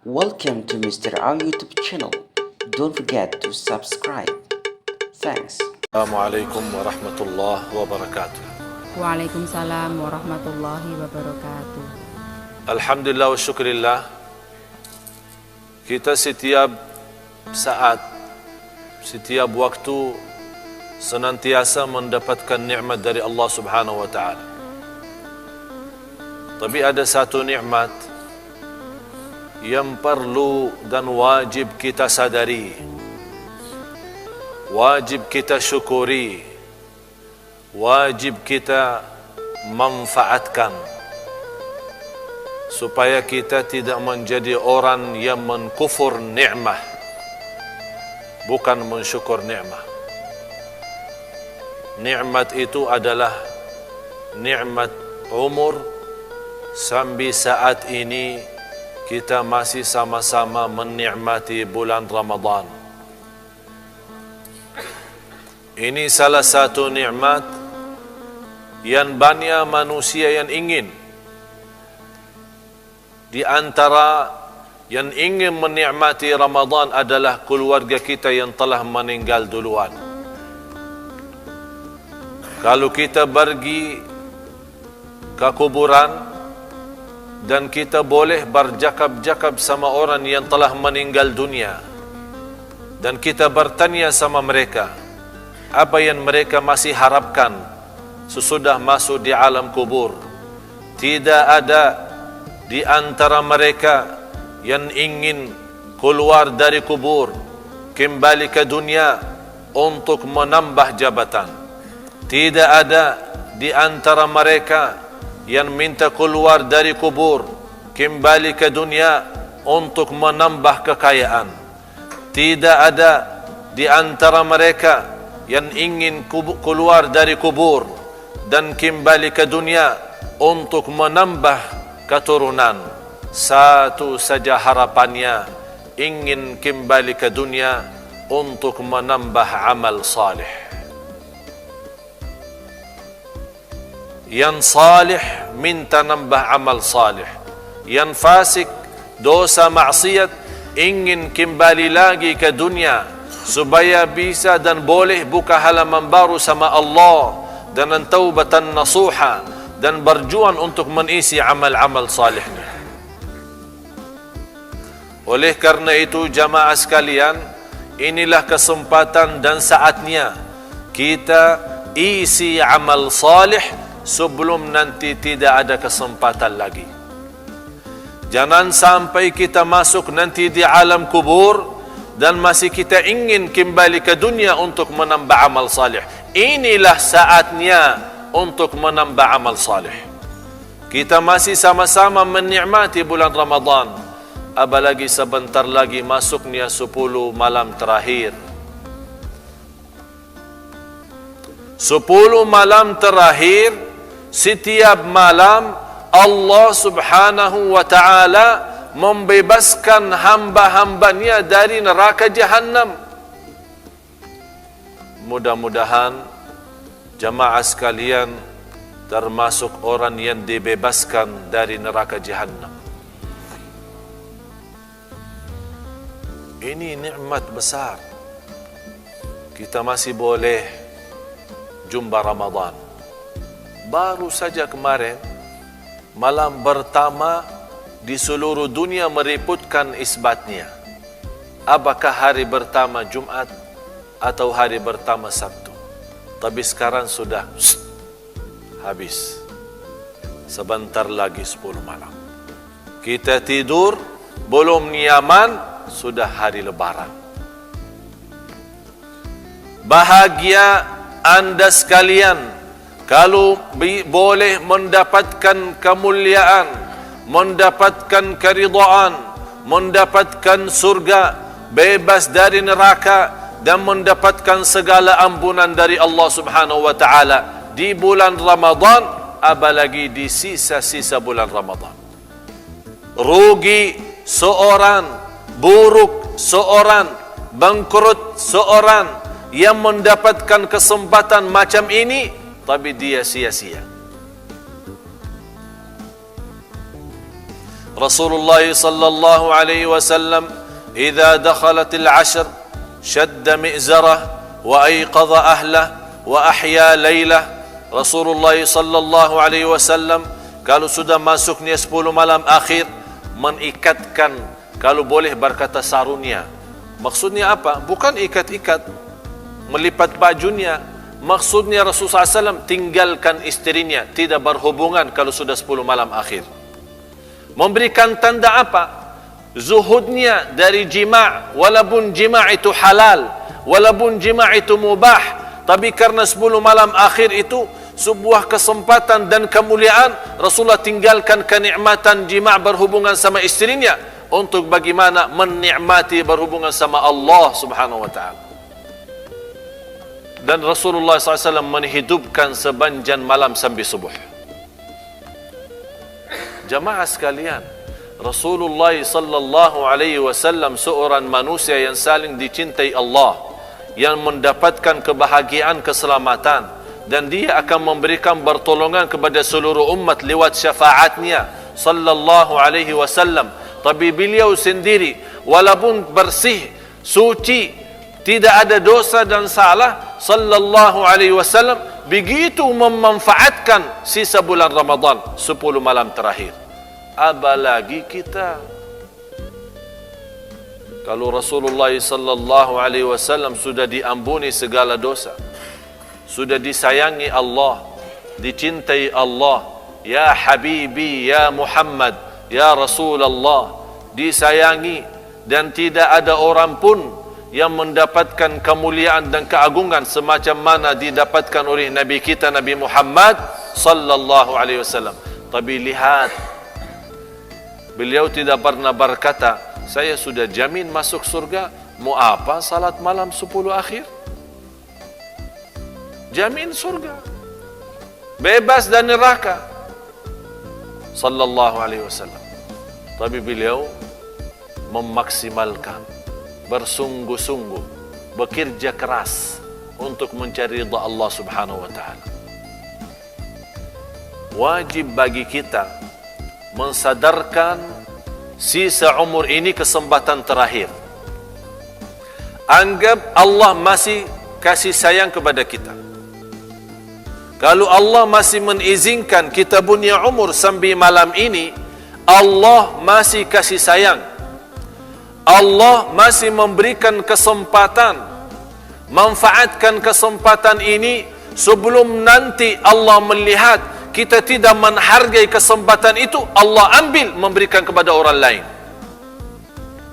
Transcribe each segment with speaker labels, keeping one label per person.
Speaker 1: Welcome to Mr. Ang YouTube channel. Don't forget to subscribe. Thanks.
Speaker 2: Assalamualaikum warahmatullahi wabarakatuh.
Speaker 3: Waalaikumsalam warahmatullahi wabarakatuh.
Speaker 2: Alhamdulillah wa syukurillah. Kita setiap saat, setiap waktu senantiasa mendapatkan nikmat dari Allah Subhanahu wa taala. Tapi ada satu nikmat yang perlu dan wajib kita sadari, wajib kita syukuri, wajib kita manfaatkan supaya kita tidak menjadi orang yang mengkufur nikmat, bukan mensyukur nikmat. Nikmat itu adalah nikmat umur. Sampai saat ini kita masih sama-sama menikmati bulan Ramadan. Ini salah satu nikmat yang banyak manusia yang ingin. Di antara yang ingin menikmati Ramadan adalah keluarga kita yang telah meninggal duluan. Kalau kita pergi ke kuburan dan kita boleh bercakap-cakap sama orang yang telah meninggal dunia, dan kita bertanya sama mereka apa yang mereka masih harapkan sesudah masuk di alam kubur, tidak ada di antara mereka yang ingin keluar dari kubur kembali ke dunia untuk menambah jabatan. Tidak ada di antara mereka yang minta keluar dari kubur kembali ke dunia untuk menambah kekayaan. Tidak ada di antara mereka yang ingin keluar dari kubur dan kembali ke dunia untuk menambah keturunan. Satu saja harapannya, ingin kembali ke dunia untuk menambah amal salih. Yang salih minta nambah amal salih, yang fasik dosa maksiat ingin kembali lagi ke dunia supaya bisa dan boleh buka halaman baru sama Allah dengan taubatan nasuha dan berjuang untuk mengisi amal-amal salihnya. Oleh karena itu jamaah sekalian, inilah kesempatan dan saatnya kita isi amal salih sebelum nanti tidak ada kesempatan lagi. Jangan sampai kita masuk nanti di alam kubur dan masih kita ingin kembali ke dunia untuk menambah amal salih. Inilah saatnya untuk menambah amal salih. Kita masih sama-sama menikmati bulan Ramadan, apalagi sebentar lagi masuknya 10 malam terakhir. 10 malam terakhir, setiap malam Allah Subhanahu wa ta'ala membebaskan hamba-hambanya dari neraka Jahannam. Mudah-mudahan jamaah sekalian termasuk orang yang dibebaskan dari neraka Jahannam. Ini nikmat besar. Kita masih boleh jumpa Ramadan. Baru saja kemarin malam pertama di seluruh dunia meributkan isbatnya. Apakah hari pertama Jumat atau hari pertama Sabtu? Tapi sekarang sudah habis. Sebentar lagi 10 malam. Kita tidur belum nyaman, sudah hari Lebaran. Bahagia Anda sekalian kalau boleh mendapatkan kemuliaan, mendapatkan keridhaan, mendapatkan surga, bebas dari neraka, dan mendapatkan segala ampunan dari Allah Subhanahu wa ta'ala di bulan Ramadan, apalagi di sisa-sisa bulan Ramadan. Rugi seorang, buruk seorang, bangkrut seorang yang mendapatkan kesempatan macam ini tapi dia sia-sia. Rasulullah sallallahu alaihi wasallam idza dakhalat al-ashr shadda mi'zarah wa ayqadha ahlah wa ahya laylah. Rasulullah sallallahu alaihi wasallam kalau sudah masuknya 10 malam akhir mengikatkan, kalau boleh berkata sarungnya. Maksudnya apa? Bukan ikat-ikat, melipat bajunya. Maksudnya Rasulullah SAW tinggalkan istrinya, tidak berhubungan kalau sudah 10 malam akhir. Memberikan tanda apa? Zuhudnya dari jima', walaupun jima' itu halal, walaupun jima' itu mubah, tapi karena 10 malam akhir itu sebuah kesempatan dan kemuliaan, Rasulullah tinggalkan kenikmatan jima' berhubungan sama istrinya untuk bagaimana menikmati berhubungan sama Allah subhanahu wa ta'ala. Dan Rasulullah SAW menghidupkan sepanjang malam sampai subuh. Jamaah sekalian, Rasulullah sallallahu alaihi wasallam seorang manusia yang saling dicintai Allah, yang mendapatkan kebahagiaan, keselamatan, dan dia akan memberikan pertolongan kepada seluruh umat lewat syafaatnya sallallahu alaihi wasallam. Tapi beliau sendiri walaupun bersih, suci, tidak ada dosa dan salah, sallallahu alaihi wasallam begitu memanfaatkan sisa bulan Ramadan 10 malam terakhir. Apalagi kita. Kalau Rasulullah sallallahu alaihi wasallam sudah diampuni segala dosa, sudah disayangi Allah, dicintai Allah, ya Habibi, ya Muhammad, ya Rasulullah, disayangi, dan tidak ada orang pun yang mendapatkan kemuliaan dan keagungan semacam mana didapatkan oleh Nabi kita Nabi Muhammad sallallahu alaihi wasallam. Tapi lihat, beliau tidak pernah berkata, saya sudah jamin masuk surga, mau apa salat malam 10 akhir? Jamin surga, bebas dari neraka, sallallahu alaihi wasallam. Tapi beliau memaksimalkan, bersungguh-sungguh, bekerja keras untuk mencari ridha Allah subhanahu wa ta'ala. Wajib bagi kita mensadarkan sisa umur ini kesempatan terakhir. Anggap Allah masih kasih sayang kepada kita. Kalau Allah masih mengizinkan kita punya umur sampai malam ini, Allah masih kasih sayang. Allah masih memberikan kesempatan. Manfaatkan kesempatan ini sebelum nanti Allah melihat kita tidak menghargai kesempatan itu, Allah ambil memberikan kepada orang lain.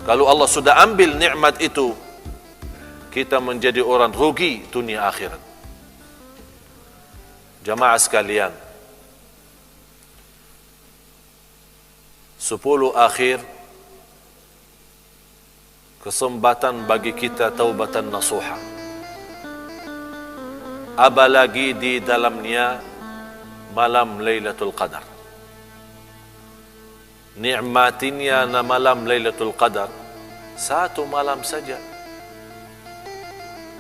Speaker 2: Kalau Allah sudah ambil nikmat itu, kita menjadi orang rugi dunia akhirat. Jamaah sekalian, 10 akhir kesempatan bagi kita taubatan nasuha. Apalagi di dalamnya malam Lailatul Qadar. Nikmatinya na malam Lailatul Qadar satu malam saja,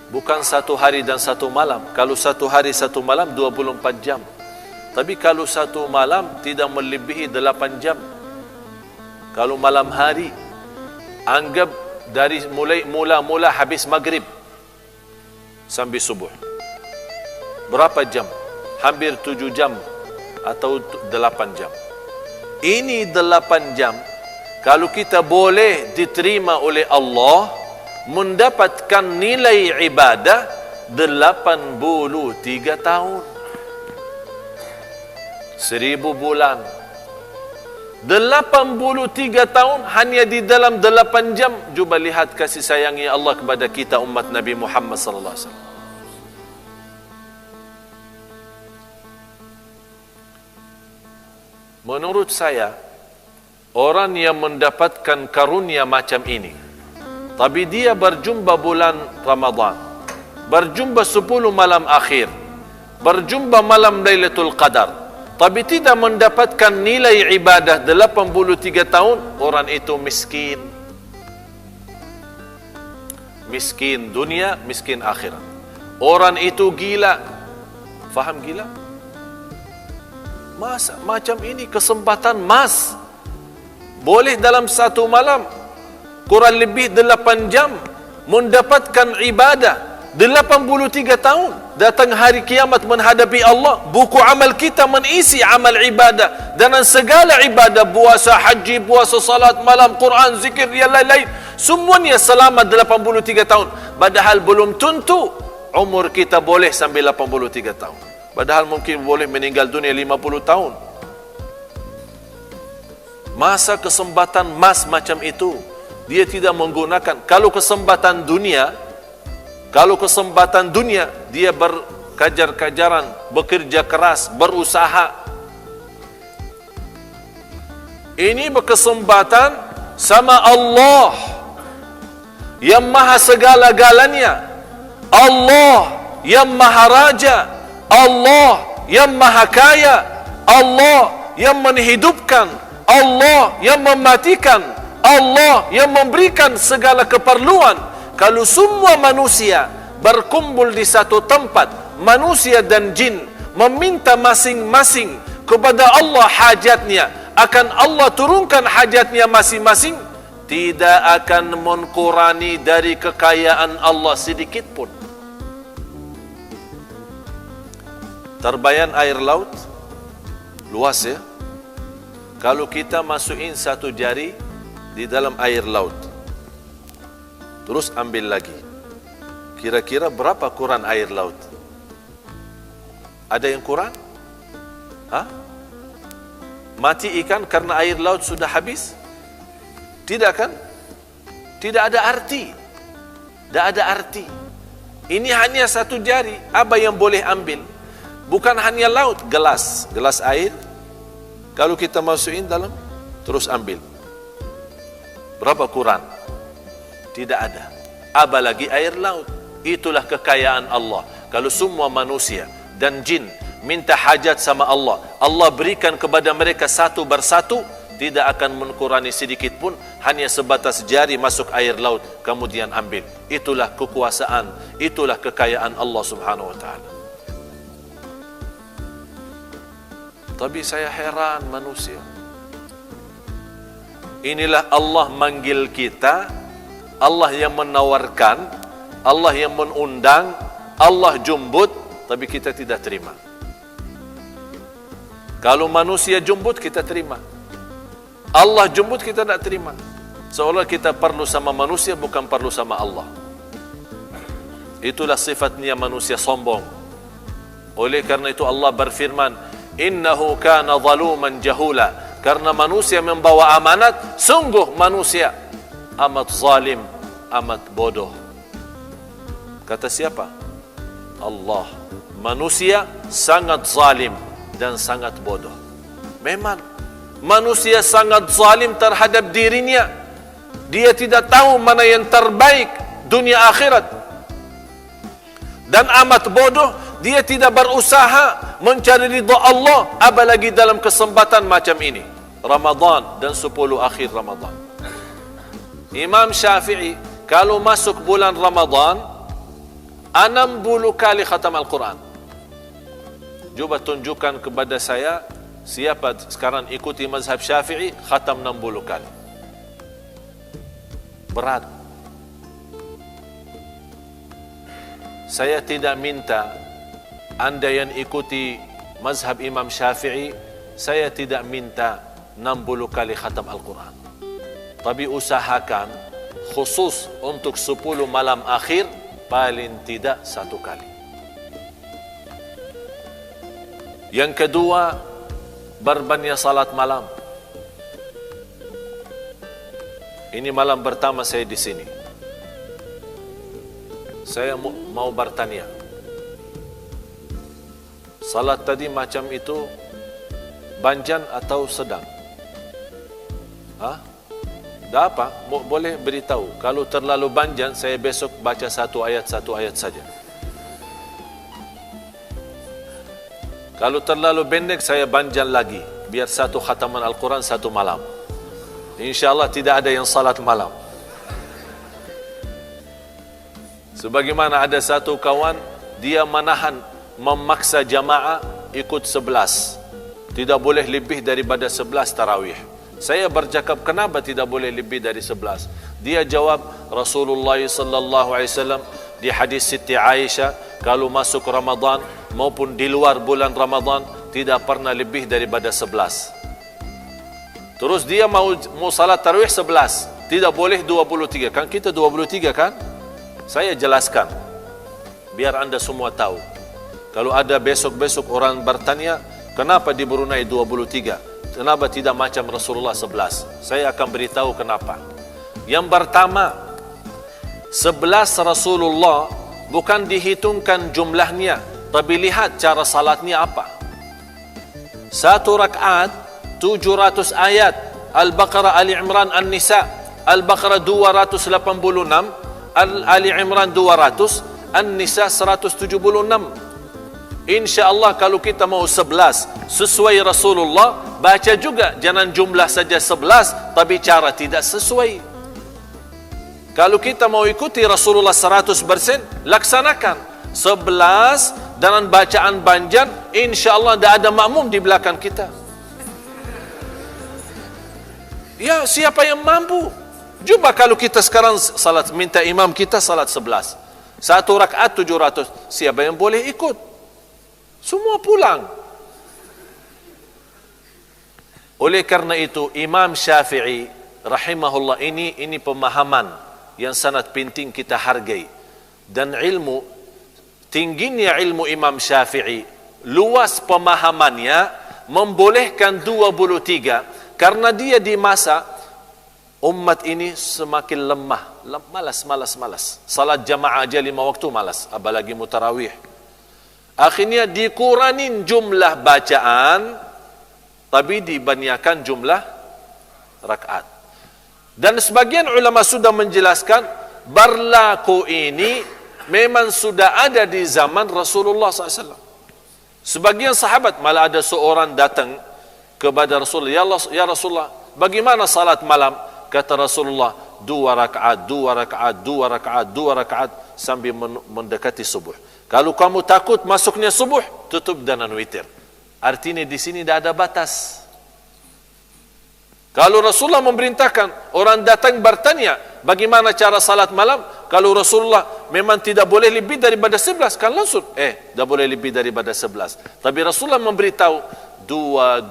Speaker 2: bukan 1 hari dan 1 malam. Kalau 1 hari 1 malam 24 jam. Tapi kalau 1 malam tidak melebihi 8 jam. Kalau malam hari, anggap dari mula habis maghrib sampai subuh, berapa jam? Hampir 7 jam atau 8 jam. Ini 8 jam kalau kita boleh diterima oleh Allah, mendapatkan nilai ibadah 83 tahun, 1000 bulan. 83 tahun hanya di dalam 8 jam. Cuba lihat kasih sayangnya Allah kepada kita umat Nabi Muhammad sallallahu alaihi wasallam. Menurut saya, orang yang mendapatkan karunia macam ini, tapi dia berjumpa bulan Ramadan, berjumpa 10 malam akhir, berjumpa malam Lailatul Qadar, tapi tidak mendapatkan nilai ibadah 83 tahun, orang itu miskin. Miskin dunia, miskin akhirat. Orang itu gila. Faham gila? Masa macam ini kesempatan emas boleh dalam satu malam kurang lebih 8 jam mendapatkan ibadah 83 tahun. Datang hari kiamat menghadapi Allah, buku amal kita mengisi amal ibadah dan segala ibadah, puasa, haji, puasa, salat malam, Quran, zikir, yang lain-lain, semuanya selama 83 tahun. Padahal belum tentu umur kita boleh sampai 83 tahun. Padahal mungkin boleh meninggal dunia 50 tahun. Masa kesempatan emas macam itu dia tidak menggunakan. Kalau kesempatan dunia dia berkajar-kajaran, bekerja keras, berusaha. Ini berkesempatan sama Allah yang maha segala-galanya, Allah yang maha raja, Allah yang maha kaya, Allah yang menghidupkan, Allah yang mematikan, Allah yang memberikan segala keperluan. Kalau semua manusia berkumpul di satu tempat, manusia dan jin meminta masing-masing kepada Allah hajatnya, akan Allah turunkan hajatnya masing-masing, tidak akan mengurangi dari kekayaan Allah sedikit pun. Terbayang air laut luas ya. Kalau kita masukin satu jari di dalam air laut, terus ambil lagi, kira-kira berapa kurang air laut? Ada yang kurang? Mati ikan karena air laut sudah habis? Tidak kan? Tidak ada arti. Tidak ada arti. Ini hanya satu jari. Apa yang boleh ambil? Bukan hanya laut, gelas air. Kalau kita masukin dalam, terus ambil. Berapa kurang? Tidak ada. Apalagi air laut. Itulah kekayaan Allah. Kalau semua manusia dan jin minta hajat sama Allah, Allah berikan kepada mereka satu bersatu, tidak akan mengurangi sedikit pun. Hanya sebatas jari masuk air laut, kemudian ambil. Itulah kekuasaan, itulah kekayaan Allah subhanahu wa ta'ala. Tapi saya heran manusia. Inilah Allah manggil kita, Allah yang menawarkan, Allah yang mengundang, Allah jemput, tapi kita tidak terima. Kalau manusia jemput, kita terima. Allah jemput, kita tidak terima. Seolah kita perlu sama manusia, bukan perlu sama Allah. Itulah sifatnya manusia sombong. Oleh karena itu Allah berfirman, innahu kana zaluman jahula. Karena manusia membawa amanat, sungguh manusia amat zalim, amat bodoh. Kata siapa? Allah. Manusia sangat zalim dan sangat bodoh. Memang manusia sangat zalim terhadap dirinya. Dia tidak tahu mana yang terbaik dunia akhirat. Dan amat bodoh, dia tidak berusaha mencari ridha Allah, apalagi dalam kesempatan macam ini, Ramadan dan 10 akhir Ramadan. Imam Syafi'i kalau masuk bulan Ramadan 60 kali khatam Al-Quran. Coba tunjukkan kepada saya siapa sekarang ikuti mazhab Syafi'i khatam 60 kali. Berat. Saya tidak minta anda yang ikuti mazhab Imam Syafi'i, saya tidak minta 60 kali khatam Al-Quran. Tapi usahakan khusus untuk 10 malam akhir paling tidak 1 kali. Yang kedua, berbanyak salat malam. Ini malam pertama saya di sini. Saya mau bertanya. Salat tadi macam itu banjan atau sedang? Dah apa? Boleh beritahu. Kalau terlalu banjan, saya besok baca satu ayat saja. Kalau terlalu pendek, saya banjan lagi. Biar satu khataman Al-Quran satu malam. InsyaAllah tidak ada yang salat malam. Sebagaimana ada satu kawan, dia menahan, memaksa jamaah ikut 11. Tidak boleh lebih daripada 11 tarawih. Saya bercakap, kenapa tidak boleh lebih dari 11? Dia jawab, Rasulullah sallallahu alaihi wasallam di hadis Siti Aisyah, kalau masuk Ramadan maupun di luar bulan Ramadan tidak pernah lebih daripada 11. Terus dia mau salat tarawih 11, tidak boleh 23. Kan kita 23 kan? Saya jelaskan biar anda semua tahu. Kalau ada besok-besok orang bertanya, kenapa di Brunei 23? Kenapa tidak macam Rasulullah 11? Saya akan beritahu kenapa. Yang pertama, 11 Rasulullah bukan dihitungkan jumlahnya, tapi lihat cara salatnya apa. Satu rakaat 700 ayat, Al-Baqarah, Ali Imran, An-Nisa. Al-Baqarah 286, Ali Imran 200, An-Nisa 176. InsyaAllah kalau kita mau 11 sesuai Rasulullah, baca juga, jangan jumlah saja 11 tapi cara tidak sesuai. Kalau kita mau ikuti Rasulullah 100%, laksanakan 11 dengan bacaan panjang, InsyaAllah tidak ada makmum di belakang kita. Ya, siapa yang mampu? Coba kalau kita sekarang salat, minta imam kita salat 11, satu rakaat 700, siapa yang boleh ikut? Semua pulang. Oleh karena itu, Imam Syafi'i rahimahullah, ini pemahaman yang sangat penting kita hargai. Dan ilmu, tingginya ilmu Imam Syafi'i, luas pemahamannya, membolehkan 23, karena dia di masa umat ini semakin lemah, malas. Salat jamaah aja 5 waktu malas, apalagi mutarawih. Akhirnya dikurangin jumlah bacaan, tapi dibanyakan jumlah rakaat. Dan sebagian ulama sudah menjelaskan, berlaku ini memang sudah ada di zaman Rasulullah SAW. Sebagian sahabat, malah ada seorang datang kepada Rasulullah, ya Rasulullah, bagaimana salat malam? Kata Rasulullah, 2 rakaat sambil mendekati subuh. Kalau kamu takut masuknya subuh, tutup dengan witir. Artinya di sini tidak ada batas. Kalau Rasulullah memerintahkan, orang datang bertanya, bagaimana cara salat malam? Kalau Rasulullah memang tidak boleh lebih daripada 11, kan langsung, tidak boleh lebih daripada 11. Tapi Rasulullah memberitahu, 2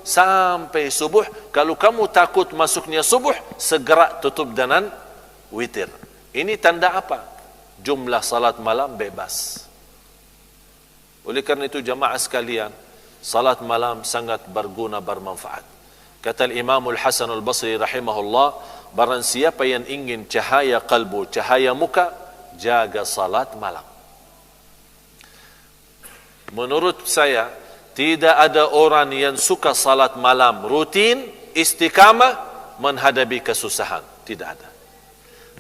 Speaker 2: sampai subuh. Kalau kamu takut masuknya subuh, segera tutup dengan witir. Ini tanda apa? Jumlah salat malam bebas. Oleh karena itu jamaah sekalian, salat malam sangat berguna, bermanfaat. Kata Imam Al-Hasan Al-Basri rahimahullah, barang siapa yang ingin cahaya kalbu, cahaya muka, jaga salat malam. Menurut saya, tidak ada orang yang suka salat malam rutin, istiqamah, menghadapi kesusahan. Tidak ada.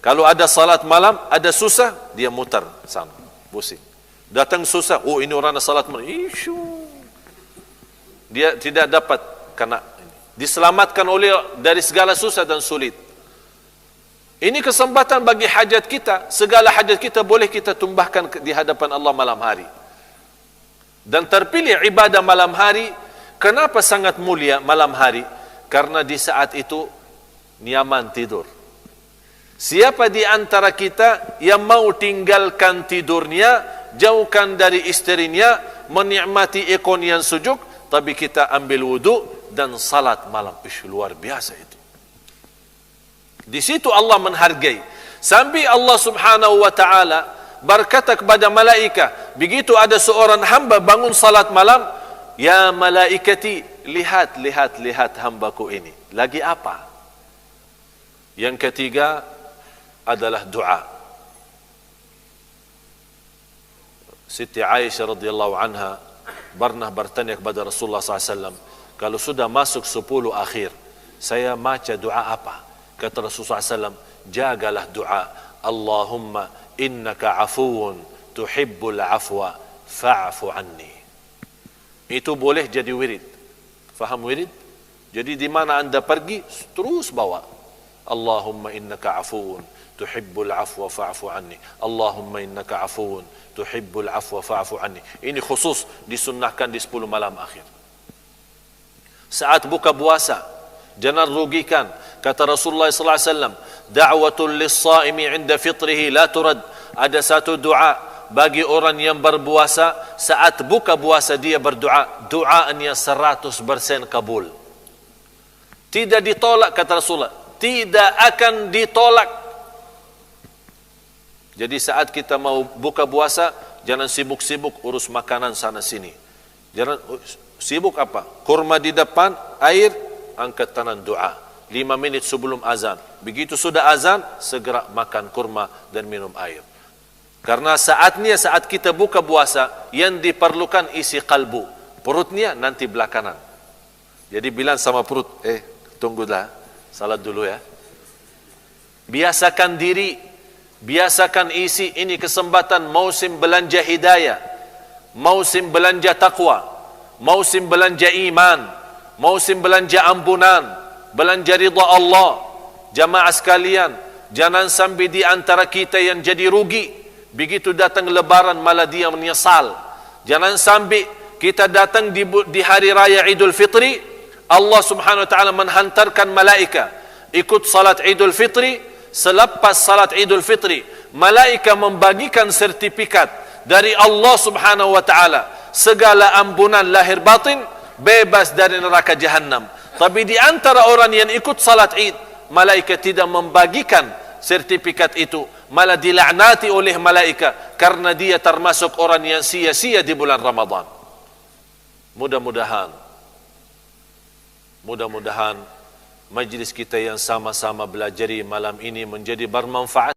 Speaker 2: Kalau ada salat malam, ada susah, dia mutar sana, pusing. Datang susah, oh ini orang salat malam, dia tidak dapat kena ini. Diselamatkan oleh dari segala susah dan sulit. Ini kesempatan bagi hajat kita, segala hajat kita boleh kita tumbahkan di hadapan Allah malam hari. Dan terpilih ibadah malam hari. Kenapa sangat mulia malam hari? Karena di saat itu nyaman tidur. Siapa di antara kita yang mau tinggalkan tidurnya, jauhkan dari istrinya, menikmati ikon yang sejuk, tapi kita ambil wudu dan salat malam. Luar biasa itu. Di situ Allah menghargai. Sampai Allah subhanahu wa ta'ala berkata kepada malaikat, begitu ada seorang hamba bangun salat malam, ya malaikati, lihat hambaku ini. Lagi apa? Yang ketiga adalah doa. Siti Aisyah radhiyallahu anha pernah bertanya kepada Rasulullah SAW, kalau sudah masuk 10 akhir, saya baca doa apa? Kata Rasulullah SAW, jagalah doa, Allahumma innaka afuun tuhibbul afwa fa'fu anni. Itu boleh jadi wirid. Faham wirid? Jadi di mana anda pergi, terus bawa Allahumma innaka afuun tuhibbul afwa fa'fu anni. Allahumma innaka afuun tuhibbul afwa fa'fu anni. Ini khusus disunnahkan di 10 malam akhir. Saat buka puasa, jangan rugikan. Kata Rasulullah sallallahu alaihi wasallam, da'watul lis-shaimi 'inda fitrihi la turad. Ada satu doa bagi orang yang berpuasa, saat buka puasa dia berdoa, doanya 100% kabul. Tidak ditolak, kata Rasulullah, tidak akan ditolak. Jadi saat kita mau buka puasa, jangan sibuk-sibuk urus makanan sana sini. Jangan sibuk apa? Kurma di depan, air, angkat tangan doa. 5 menit sebelum azan. Begitu sudah azan, segera makan kurma dan minum air. Karena saatnya saat kita buka puasa, yang diperlukan isi kalbu. Perutnya nanti belakangan. Jadi bilang sama perut, tunggulah, salat dulu ya. Biasakan diri, biasakan isi. Ini kesempatan musim belanja hidayah, musim belanja taqwa, musim belanja iman, musim belanja ampunan, belanja ridha Allah. Jamaah sekalian, jangan sampai di antara kita yang jadi rugi. Begitu datang lebaran malah dia menyesal. Jangan sampai kita datang di hari raya Idul Fitri, Allah subhanahu wa ta'ala menghantarkan malaika ikut salat Idul Fitri. Selepas salat Idul Fitri, malaika membagikan sertifikat dari Allah subhanahu wa ta'ala, segala ampunan lahir batin, bebas dari neraka jahannam. Tapi di antara orang yang ikut salat Id, malaika tidak membagikan sertifikat itu, malah dilaknati oleh malaika karena dia termasuk orang yang sia-sia di bulan Ramadan. Mudah-mudahan majlis kita yang sama-sama belajari malam ini menjadi bermanfaat.